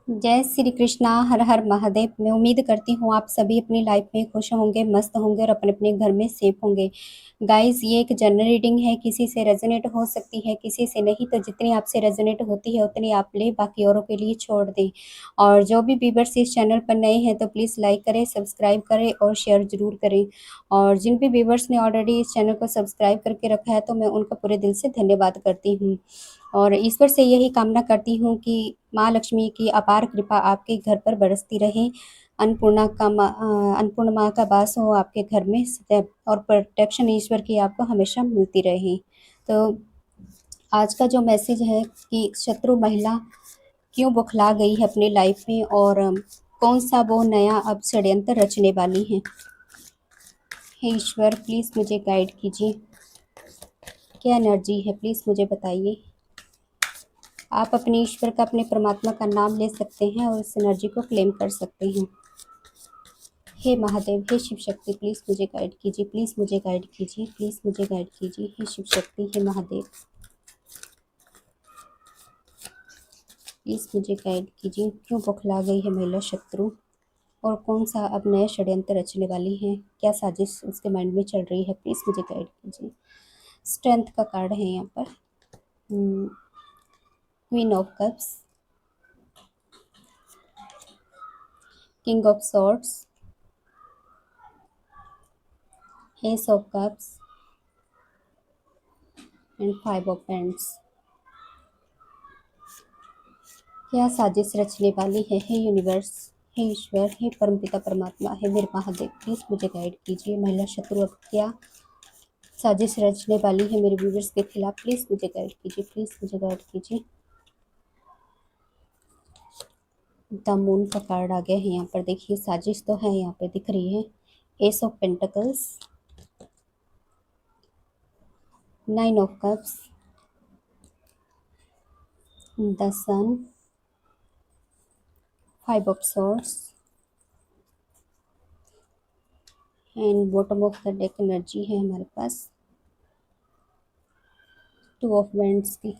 जय श्री कृष्णा। हर हर महादेव। मैं उम्मीद करती हूँ आप सभी अपनी लाइफ में खुश होंगे, मस्त होंगे और अपने अपने घर में सेफ होंगे। गाइस, ये एक जनरल रीडिंग है, किसी से रेजोनेट हो सकती है, किसी से नहीं। तो जितनी आपसे रेजोनेट होती है उतनी आप ले, बाकी औरों के लिए छोड़ दें। और जो भी व्यूअर्स इस चैनल पर नए हैं तो प्लीज़ लाइक करें, सब्सक्राइब करें और शेयर ज़रूर करें। और जिन भी व्यूअर्स ने ऑलरेडी इस चैनल को सब्सक्राइब करके रखा है तो मैं उनका पूरे दिल से धन्यवाद करती हूँ। और ईश्वर से यही कामना करती हूँ कि माँ लक्ष्मी की अपार कृपा आपके घर पर बरसती रहे। अन्नपूर्णा माँ का वास हो आपके घर में सदैव, और प्रोटेक्शन ईश्वर की आपको हमेशा मिलती रहे। तो आज का जो मैसेज है कि शत्रु महिला क्यों बौखला गई है अपनी लाइफ में, और कौन सा वो नया अब षड्यंत्र रचने वाली है। हे ईश्वर, प्लीज़ मुझे गाइड कीजिए, क्या एनर्जी है प्लीज़ मुझे बताइए। आप अपने ईश्वर का, अपने परमात्मा का नाम ले सकते हैं और इस एनर्जी को क्लेम कर सकते हैं। हे महादेव, हे शिव शक्ति, प्लीज़ मुझे गाइड कीजिए, प्लीज़ मुझे गाइड कीजिए, प्लीज़ मुझे गाइड कीजिए। हे शिव शक्ति, हे महादेव, प्लीज़ मुझे गाइड कीजिए। क्यों बौखला गई है महिला शत्रु, और कौन सा अब नया षड्यंत्र रचने वाली है, क्या साजिश उसके माइंड में चल रही है, प्लीज़ मुझे गाइड कीजिए। स्ट्रेंथ का कार्ड है यहाँ पर, queen of cups, king of swords, S of cups and five of paints. क्या साजिश रचने वाली है। हे यूनिवर्स, हे ईश्वर, हे परमपिता परमात्मा, हे मेरे महादेव, प्लीज़ मुझे गाइड कीजिए। महिला शत्रु अब क्या साजिश रचने वाली है मेरे व्यूवर्स के खिलाफ, प्लीज़ मुझे गाइड कीजिए, प्लीज़ मुझे गाइड कीजिए। द मून का कार्ड आ गया है यहाँ पर, देखिए साजिश तो है यहाँ पे दिख रही है। Ace of pentacles, nine of cups, the sun, five of swords and bottom of the deck energy है हमारे पास, टू ऑफ वैंड्स की।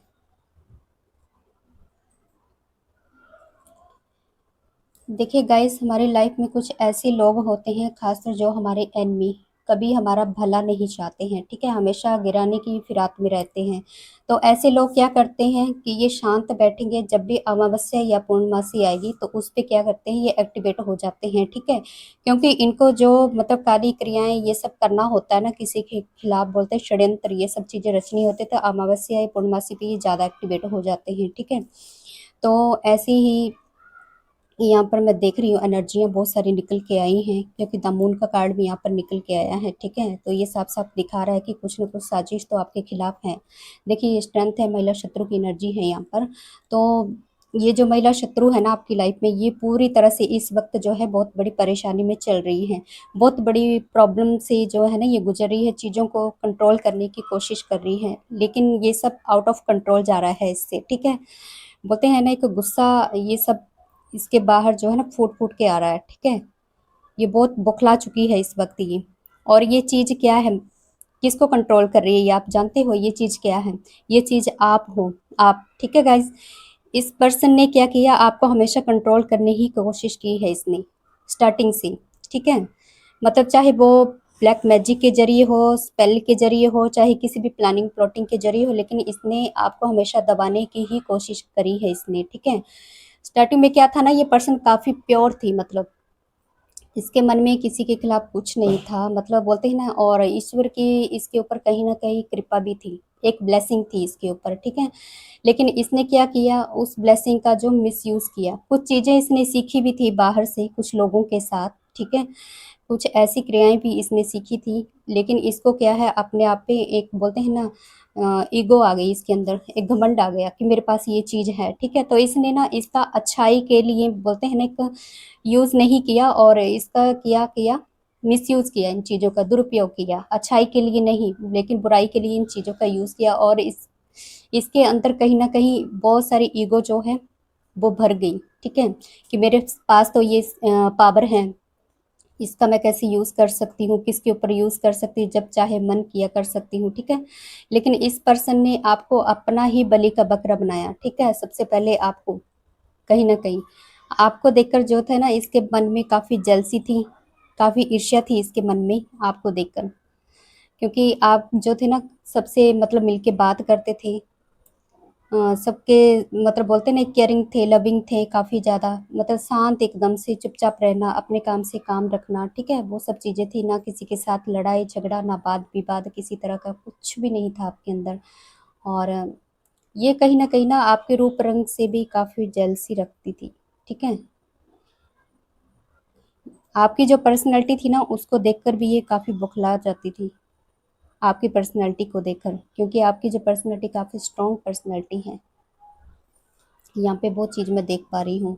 देखिए गाइस, हमारी लाइफ में कुछ ऐसे लोग होते हैं, खासकर जो हमारे एनिमी, कभी हमारा भला नहीं चाहते हैं, ठीक है, हमेशा गिराने की फिराक में रहते हैं। तो ऐसे लोग क्या करते हैं कि ये शांत बैठेंगे, जब भी अमावस्या या पूर्णमासी आएगी तो उस पे क्या करते हैं, ये एक्टिवेट हो जाते हैं, ठीक है। क्योंकि इनको जो मतलब काली क्रियाएं ये सब करना होता है ना, किसी के खिलाफ बोलते हैं षड्यंत्र, ये सब चीजें रचनी होती है, तो अमावस्या या पूर्णमासी पे ये ज्यादा एक्टिवेट हो जाते हैं, ठीक है। तो ऐसे ही यहाँ पर मैं देख रही हूँ एनर्जियाँ बहुत सारी निकल के आई हैं, क्योंकि द मून का कार्ड भी यहाँ पर निकल के आया है, ठीक है। तो ये साफ साफ दिखा रहा है कि कुछ न कुछ साजिश तो आपके खिलाफ है। देखिए ये स्ट्रेंथ है, महिला शत्रु की एनर्जी है यहाँ पर। तो ये जो महिला शत्रु है ना आपकी लाइफ में, ये पूरी तरह से इस वक्त जो है बहुत बड़ी परेशानी में चल रही है, बहुत बड़ी प्रॉब्लम से जो है ना ये गुजर रही है, चीज़ों को कंट्रोल करने की कोशिश कर रही है, लेकिन ये सब आउट ऑफ कंट्रोल जा रहा है इससे, ठीक है। बोलते हैं ना एक गुस्सा, ये सब इसके बाहर जो है ना फूट फूट के आ रहा है, ठीक है। ये बहुत बौखला चुकी है इस वक्त ये। और ये चीज़ क्या है, किसको कंट्रोल कर रही है ये आप जानते हो, ये चीज़ क्या है, ये चीज़ आप हो, आप, ठीक है गाइज। इस पर्सन ने क्या किया, आपको हमेशा कंट्रोल करने की कोशिश की है इसने, स्टार्टिंग से, ठीक है। मतलब चाहे वो ब्लैक मैजिक के जरिए हो, स्पेल के जरिए हो, चाहे किसी भी प्लानिंग प्लॉटिंग के जरिए हो, लेकिन इसने आपको हमेशा दबाने की ही कोशिश करी है इसने, ठीक है। स्टार्टिंग में क्या था ना, ये पर्सन काफ़ी प्योर थी, मतलब इसके मन में किसी के खिलाफ कुछ नहीं था, मतलब बोलते हैं ना, और ईश्वर की इसके ऊपर कहीं ना कहीं कृपा भी थी, एक ब्लेसिंग थी इसके ऊपर, ठीक है। लेकिन इसने क्या किया, उस ब्लेसिंग का जो मिसयूज किया, कुछ चीज़ें इसने सीखी भी थी बाहर से कुछ लोगों के साथ, ठीक है। कुछ ऐसी क्रियाएं भी इसने सीखी थी, लेकिन इसको क्या है, अपने आप पे एक बोलते हैं ना ईगो आ गई इसके अंदर, एक घमंड आ गया कि मेरे पास ये चीज़ है, ठीक है। तो इसने ना इसका अच्छाई के लिए बोलते हैं ना एक यूज़ नहीं किया, और इसका किया किया मिसयूज़ किया, इन चीज़ों का दुरुपयोग किया, अच्छाई के लिए नहीं लेकिन बुराई के लिए इन चीज़ों का यूज़ किया। और इसके अंदर कहीं ना कहीं बहुत सारी ईगो जो है वो भर गई, ठीक है, कि मेरे पास तो ये पावर है, इसका मैं कैसे यूज़ कर सकती हूँ, किसके ऊपर यूज़ कर सकती हूँ, जब चाहे मन किया कर सकती हूँ, ठीक है। लेकिन इस पर्सन ने आपको अपना ही बलि का बकरा बनाया, ठीक है, सबसे पहले आपको कहीं न कहीं। आपको देखकर जो था ना इसके मन में काफ़ी जेलसी थी, काफ़ी ईर्ष्या थी इसके मन में आपको देखकर। क्योंकि आप जो थे ना सबसे मतलब मिलके बात करते थे, सबके मतलब बोलते हैं ना केयरिंग थे, लविंग थे काफ़ी ज़्यादा, मतलब शांत एकदम से चुपचाप रहना, अपने काम से काम रखना, ठीक है? वो सब चीज़ें थी, ना किसी के साथ लड़ाई झगड़ा, ना वाद-विवाद किसी तरह का कुछ भी नहीं था आपके अंदर। और ये कहीं न कहीं ना आपके रूप रंग से भी काफ़ी जेलसी रखती थी, ठीक है? आपकी जो पर्सनैलिटी थी ना उसको देखकर भी ये काफ़ी बौखला जाती थी, आपकी पर्सनैलिटी को देखकर, क्योंकि आपकी जो पर्सनैलिटी काफ़ी स्ट्रॉन्ग पर्सनैलिटी है। यहाँ पे वो चीज़ मैं देख पा रही हूँ।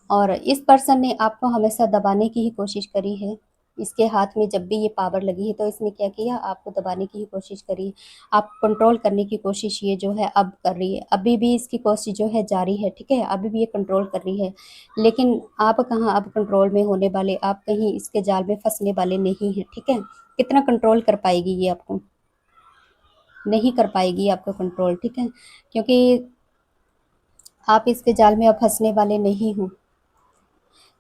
और इस पर्सन ने आपको हमेशा दबाने की ही कोशिश करी है। इसके हाथ में जब भी ये पावर लगी है तो इसने क्या किया, आपको दबाने की ही कोशिश करी। आप कंट्रोल करने की कोशिश ये जो है अब कर रही है। अभी भी इसकी कोशिश जो है जारी है, ठीक है? अभी भी ये कंट्रोल कर रही है। लेकिन आप कहाँ अब कंट्रोल में होने वाले, आप कहीं इसके जाल में फँसने वाले नहीं हैं, ठीक है? कितना कंट्रोल कर पाएगी ये आपको? नहीं कर पाएगी आपको कंट्रोल, ठीक है? क्योंकि आप इसके जाल में अब फँसने वाले नहीं हो।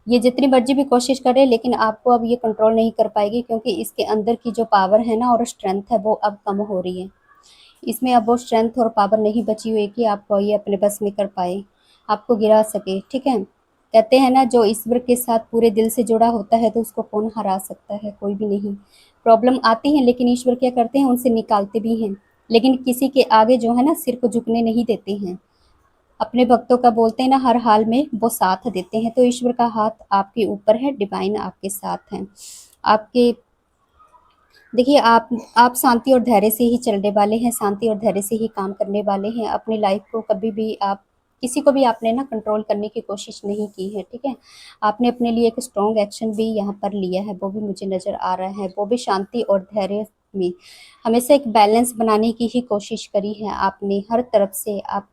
ये जितनी मर्ज़ी भी कोशिश करे लेकिन आपको अब ये कंट्रोल नहीं कर पाएगी, क्योंकि इसके अंदर की जो पावर है ना और स्ट्रेंथ है वो अब कम हो रही है। इसमें अब वो स्ट्रेंथ और पावर नहीं बची हुई कि आपको ये अपने बस में कर पाए, आपको गिरा सके, ठीक है? कहते हैं ना जो ईश्वर के साथ पूरे दिल से जुड़ा होता है तो उसको कौन हरा सकता है? कोई भी नहीं। प्रॉब्लम आती है लेकिन ईश्वर क्या करते हैं उनसे निकालते भी हैं। लेकिन किसी के आगे जो है ना सिर को झुकने नहीं देते हैं। अपने भक्तों का बोलते हैं ना हर हाल में वो साथ देते हैं, तो ईश्वर का हाथ आपके ऊपर है, डिवाइन आपके साथ हैं। आपके देखिए आप शांति और धैर्य से ही चलने वाले हैं, शांति और धैर्य से ही काम करने वाले हैं। अपनी लाइफ को कभी भी आप किसी को भी आपने ना कंट्रोल करने की कोशिश नहीं की है, ठीक है? आपने अपने लिए एक स्ट्रॉन्ग एक्शन भी यहाँ पर लिया है, वो भी मुझे नज़र आ रहा है, वो भी शांति और धैर्य में। हमेशा एक बैलेंस बनाने की ही कोशिश करी है आपने हर तरफ से। आप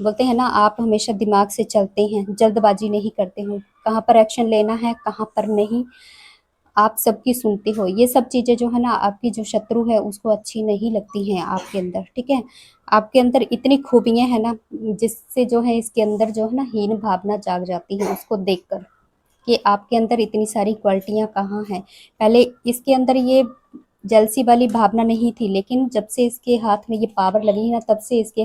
बोलते हैं ना आप हमेशा दिमाग से चलते हैं, जल्दबाजी नहीं करते हो, कहाँ पर एक्शन लेना है, कहाँ पर नहीं, आप सबकी सुनते हो। ये सब चीज़ें जो है ना आपकी जो शत्रु है उसको अच्छी नहीं लगती हैं आपके अंदर, ठीक है? आपके अंदर इतनी खूबियाँ हैं ना जिससे जो है इसके अंदर जो है ना हीन भावना जाग जाती है उसको देखकर, कि आपके अंदर इतनी सारी क्वालिटियाँ कहाँ हैं। पहले इसके अंदर ये जेलसी वाली भावना नहीं थी, लेकिन जब से इसके हाथ में ये पावर लगी है ना तब से इसके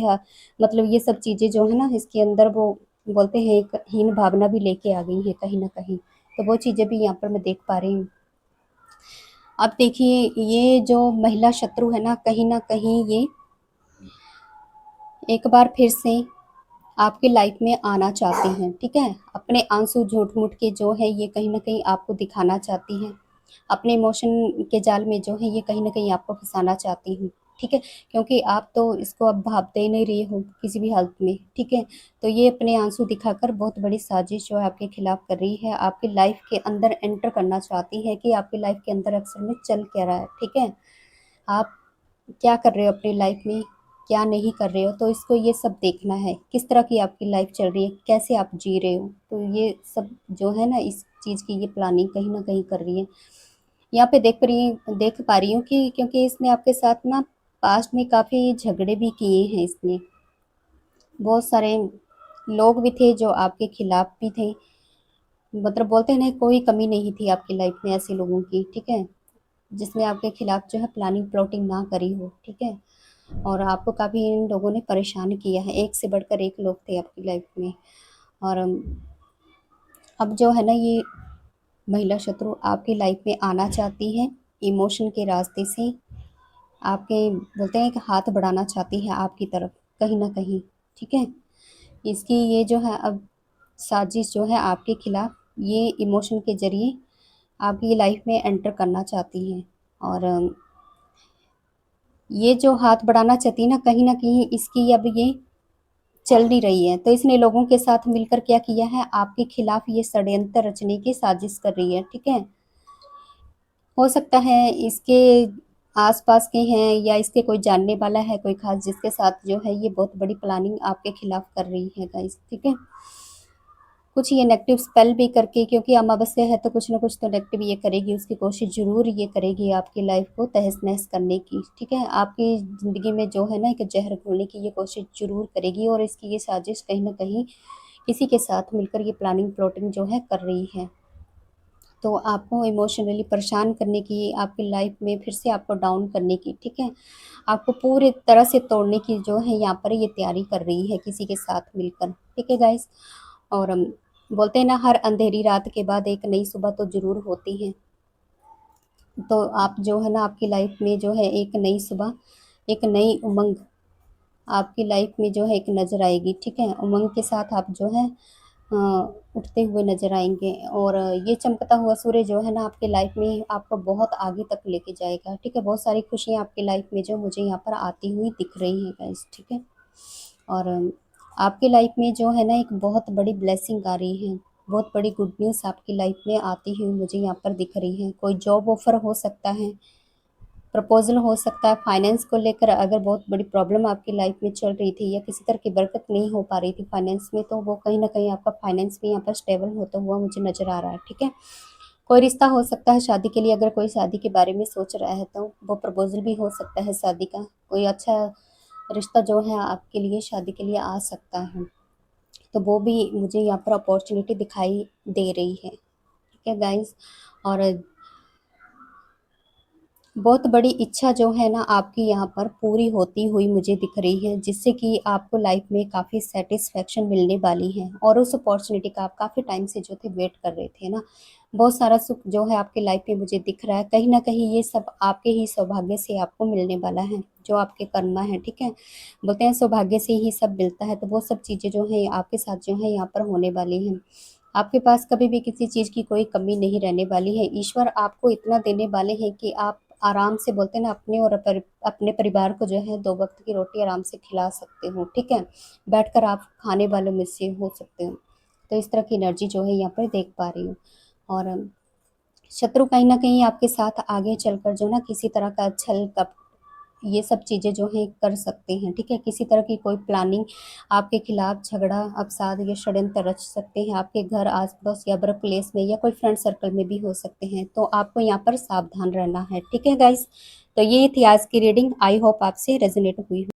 मतलब ये सब चीज़ें जो है ना इसके अंदर वो बोलते हैं एक हीन भावना भी लेके आ गई है कहीं न कहीं। तो वो चीज़ें भी यहाँ पर मैं देख पा रही हूँ। अब देखिए ये जो महिला शत्रु है ना कहीं न कहीं ये एक बार फिर से आपकी लाइफ में आना चाहती हैं, ठीक है? अपने आंसू झूठ-मूठ के जो है ये कहीं न कहीं आपको दिखाना चाहती हैं। अपने इमोशन के जाल में जो है ये कहीं न कहीं आपको फँसाना चाहती हैं, ठीक है? क्योंकि आप तो इसको अब भाप दे नहीं रही हो किसी भी हालत में, ठीक है? तो ये अपने आंसू दिखाकर बहुत बड़ी साज़िश जो है आपके खिलाफ कर रही है। आपकी लाइफ के अंदर एंटर करना चाहती है कि आपकी लाइफ के अंदर असल में चल क्या रहा है, ठीक है? आप क्या कर रहे हो अपनी लाइफ में, क्या नहीं कर रहे हो, तो इसको ये सब देखना है। किस तरह की आपकी लाइफ चल रही है, कैसे आप जी रहे हो, तो ये सब जो है ना इस चीज़ की ये प्लानिंग कहीं न कहीं कर रही है। यहाँ पे देख पा रही हूँ कि क्योंकि इसने आपके साथ ना पास्ट में काफ़ी झगड़े भी किए हैं इसने। बहुत सारे लोग भी थे जो आपके खिलाफ भी थे। मतलब बोलते हैं ना कोई कमी नहीं थी आपकी लाइफ में ऐसे लोगों की, ठीक है? जिसने आपके खिलाफ जो है प्लानिंग प्लॉटिंग ना करी हो, ठीक है? और आपको काफ़ी इन लोगों ने परेशान किया है, एक से बढ़कर एक लोग थे आपकी लाइफ में। और अब जो है ना ये महिला शत्रु आपकी लाइफ में आना चाहती है, इमोशन के रास्ते से आपके बोलते हैं कि हाथ बढ़ाना चाहती है आपकी तरफ कहीं न कहीं, ठीक है? इसकी ये जो है अब साजिश जो है आपके खिलाफ ये इमोशन के ज़रिए आपकी लाइफ में एंटर करना चाहती है। और ये जो हाथ बढ़ाना चाहती है ना कहीं न कहीं इसकी अब ये चल नहीं रही है। तो इसने लोगों के साथ मिलकर क्या किया है, आपके खिलाफ ये षड्यंत्र रचने की साजिश कर रही है, ठीक है? हो सकता है इसके आस-पास के हैं या इसके कोई जानने वाला है कोई ख़ास जिसके साथ जो है ये बहुत बड़ी प्लानिंग आपके खिलाफ कर रही है गाइस, ठीक है? कुछ ये नेगेटिव स्पेल भी करके, क्योंकि अमावस्या है तो कुछ न कुछ तो नेगेटिव ये करेगी, उसकी कोशिश ज़रूर ये करेगी आपकी लाइफ़ को तहस-नहस करने की, ठीक है? आपकी ज़िंदगी में जो है ना एक ज़हर घोलने की ये कोशिश ज़रूर करेगी और इसकी ये साजिश कहीं न कहीं किसी के साथ मिलकर ये प्लानिंग प्लॉटिंग जो है कर रही है। तो आपको इमोशनली परेशान करने की, आपकी लाइफ में फिर से आपको डाउन करने की, ठीक है? आपको पूरी तरह से तोड़ने की जो है यहाँ पर ये तैयारी कर रही है किसी के साथ मिलकर, ठीक है गाइस? और बोलते हैं ना, हर अंधेरी रात के बाद एक नई सुबह तो ज़रूर होती है। तो आप जो है ना, आपकी लाइफ में जो है एक नई सुबह, एक नई उमंग आपकी लाइफ में जो है एक नज़र आएगी, ठीक है? उमंग के साथ आप जो है अ, उठते हुए नज़र आएँगे, और ये चमकता हुआ सूर्य जो है ना, आपकी लाइफ में आपको बहुत आगे तक लेके जाएगा, ठीक है? बहुत सारी खुशियाँ आपकी लाइफ में जो मुझे यहाँ पर आती हुई दिख रही हैं गाइस, ठीक है? और आपकी लाइफ में जो है ना, एक बहुत बड़ी ब्लेसिंग आ रही है, बहुत बड़ी गुड न्यूज़ आपकी लाइफ में आती हुई मुझे यहाँ पर दिख रही है। कोई जॉब ऑफ़र हो सकता है, प्रपोज़ल हो सकता है, फाइनेंस को लेकर अगर बहुत बड़ी प्रॉब्लम आपकी लाइफ में चल रही थी या किसी तरह की बरकत नहीं हो पा रही थी फाइनेंस में, तो वो कहीं न कहीं आपका फाइनेंस भी यहाँ पर स्टेबल होता हुआ मुझे नज़र आ रहा है, ठीक है? कोई रिश्ता हो सकता है शादी के लिए, अगर कोई शादी के बारे में सोच रहा है तो वो प्रपोज़ल भी हो सकता है शादी का। कोई अच्छा रिश्ता जो है आपके लिए शादी के लिए आ सकता है। तो वो भी मुझे यहाँ पर अपॉर्च्युनिटी दिखाई दे रही है, ठीक है गाइज़? और बहुत बड़ी इच्छा जो है ना, आपकी यहाँ पर पूरी होती हुई मुझे दिख रही है, जिससे कि आपको लाइफ में काफ़ी सैटिस्फैक्शन मिलने वाली है, और उस अपॉर्चुनिटी का आप काफ़ी टाइम से जो थे वेट कर रहे थे ना। बहुत सारा सुख जो है आपकी लाइफ में मुझे दिख रहा है, कहीं न कहीं ये सब आपके ही सौभाग्य से आपको मिलने वाला है, जो आपके कर्मा है, ठीक है? बोलते हैं सौभाग्य से ही सब मिलता है, तो वो सब चीज़ें जो हैं आपके साथ जो है यहाँ पर होने वाली हैं। आपके पास कभी भी किसी चीज़ की कोई कमी नहीं रहने वाली है। ईश्वर आपको इतना देने वाले हैं कि आप आराम से, बोलते हैं ना, अपने और अपने परिवार को जो है 2 वक़्त की रोटी आराम से खिला सकते हो, ठीक है? बैठकर आप खाने वालों में से हो सकते हो। तो इस तरह की एनर्जी जो है यहाँ पर देख पा रही हूँ। और शत्रु कहीं न कहीं आपके साथ आगे चलकर जो ना किसी तरह का छल कपट ये सब चीज़ें जो हैं कर सकते हैं, ठीक है? किसी तरह की कोई प्लानिंग आपके खिलाफ, झगड़ा, अवसाद या षड्यंत्र रच सकते हैं आपके घर, आस-पड़ोस या वर्क प्लेस में, या कोई फ्रेंड सर्कल में भी हो सकते हैं। तो आपको यहाँ पर सावधान रहना है, ठीक है गाइज़? तो ये थी आज की रीडिंग, आई होप आपसे रेज़ोनेट हुई हो।